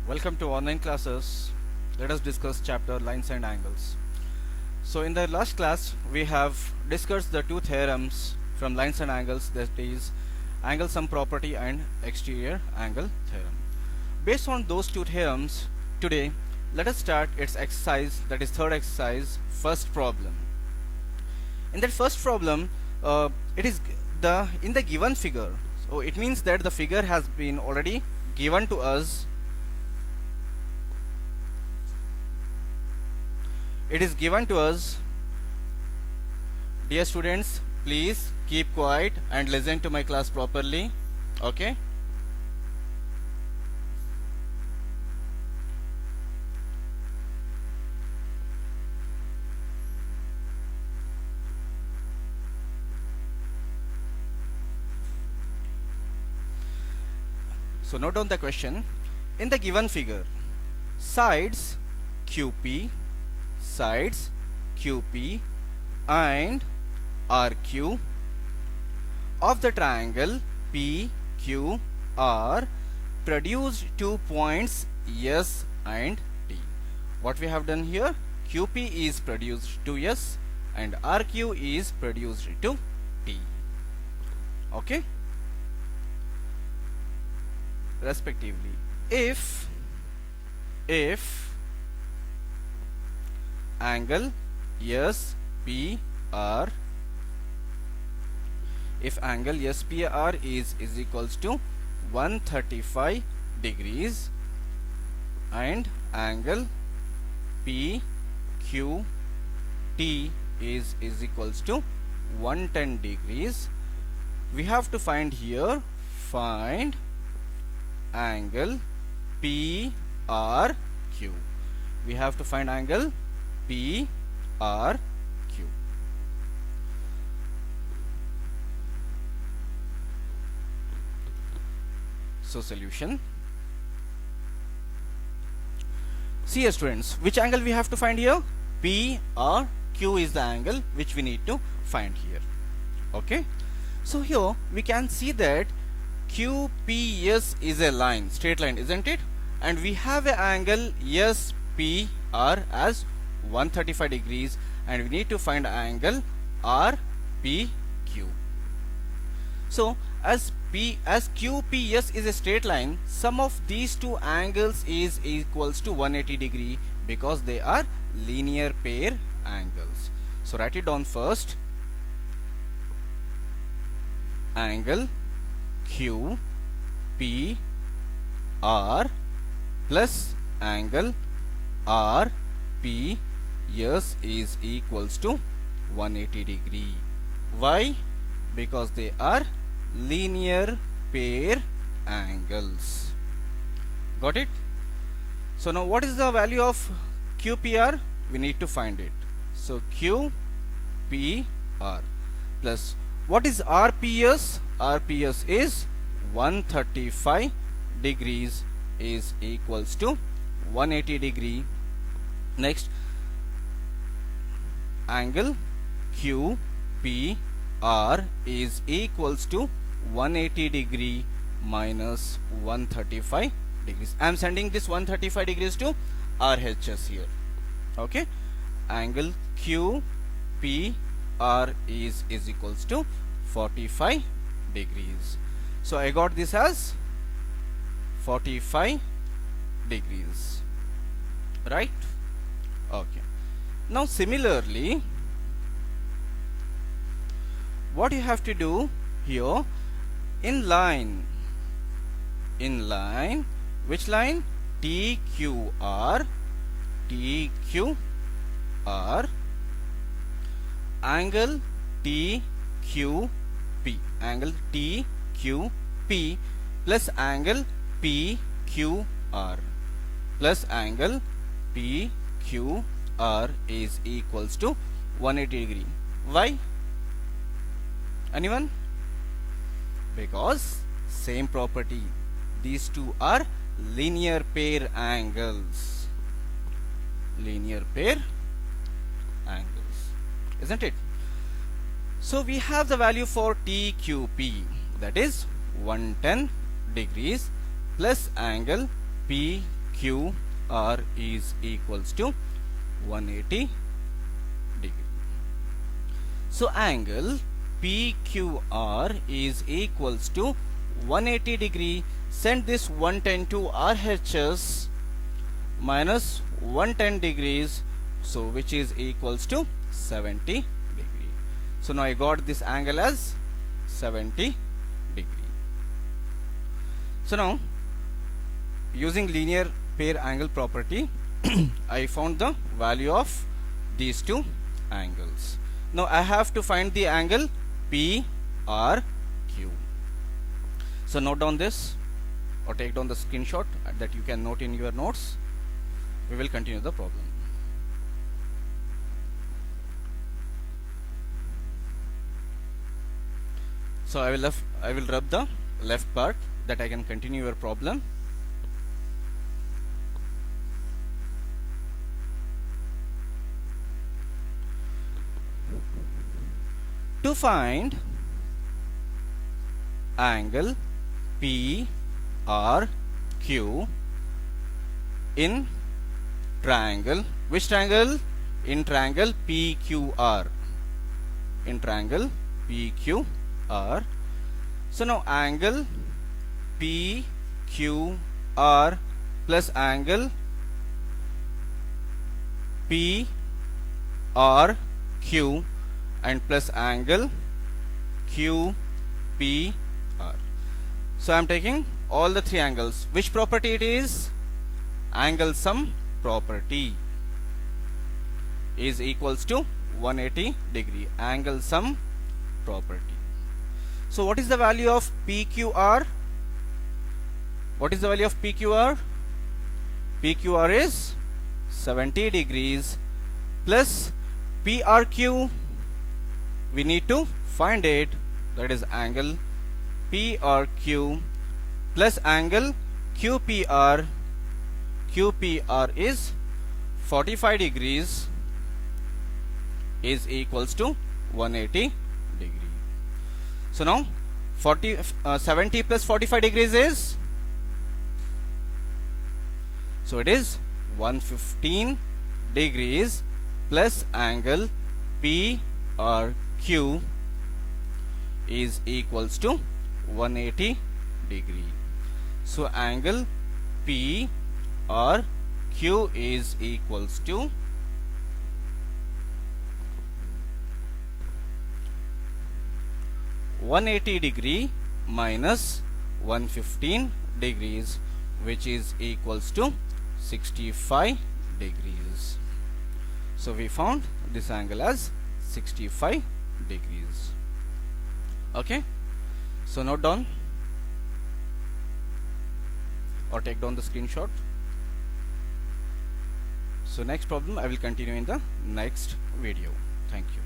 Welcome to online classes. Let us discuss chapter lines and angles. So in the last class we have discussed the two theorems from lines and angles, that is angle sum property and exterior angle theorem. Based on those two theorems, today let us start its exercise, that is third exercise, first problem. In that first problem, it is in the given figure. So it means that the figure has been already given to us. It is given to us. Dear students, please keep quiet and listen to my class properly. Okay? So note down the question. In the given figure, sides QP and RQ of the triangle PQR produce 2 points S and T. What we have done here, QP is produced to S and RQ is produced to T. Okay? Respectively. If angle SPR is equals to 135 degrees and angle PQT is equals to 110 degrees, we have to find angle PRQ. We have to find angle PRQ. So solution. See here students, which angle we have to find here? PRQ is the angle which we need to find here. Okay. So here we can see that QPS is a line, straight line, isn't it? And we have an angle SPR as 135 degrees and we need to find angle RPQ. So as QPS is a straight line, sum of these two angles is equals to 180 degree because they are linear pair angles. So write it down first. Angle QPR plus angle RPS is equals to 180 degree. Why? Because they are linear pair angles. Got it? So now what is the value of QPR? We need to find it. So QPR plus what is RPS? RPS is 135 degrees is equals to 180 degree. Next, angle QPR is equals to 180 degree minus 135 degrees. I am sending this 135 degrees to RHS here. Okay, angle QPR is equals to 45 degrees. So I got this as 45 degrees, right? Okay. Now similarly, what you have to do here, in line, which line? TQR, angle TQP plus angle PQR is equals to 180 degree. Why? Anyone? Because same property, these two are linear pair angles, isn't it? So we have the value for TQP, that is 110 degrees plus angle PQR PQR is equals to 180 degree. So angle PQR is equals to 180 degree. Send this 110 to RHS minus 110 degrees, so which is equals to 70 degree. So now I got this angle as 70 degree. So now using linear pair angle property I found the value of these two angles. Now I have to find the angle PRQ. So note down this or take down the screenshot that you can note in your notes. We will continue the problem. So I will rub the left part that I can continue your problem. To find angle PRQ in triangle, which triangle? In triangle PQR. In triangle PQR. So now angle PQR plus angle PRQ and plus angle QPR. So I am taking all the three angles. Which property it is? Angle sum property is equals to 180 degree. Angle sum property. So what is the value of PQR? What is the value of PQR? PQR is 70 degrees plus PRQ. We need to find it, that is angle PRQ plus angle QPR. QPR is 45 degrees is equals to 180 degree. So now 70 plus 45 degrees is, so it is 115 degrees plus angle PRQ is equals to 180 degree. So angle PRQ is equals to 180 degree minus 115 degrees, which is equals to 65 degrees. So we found this angle as 65 degrees. Okay, so note down or take down the screenshot. So next problem I will continue in the next video. Thank you.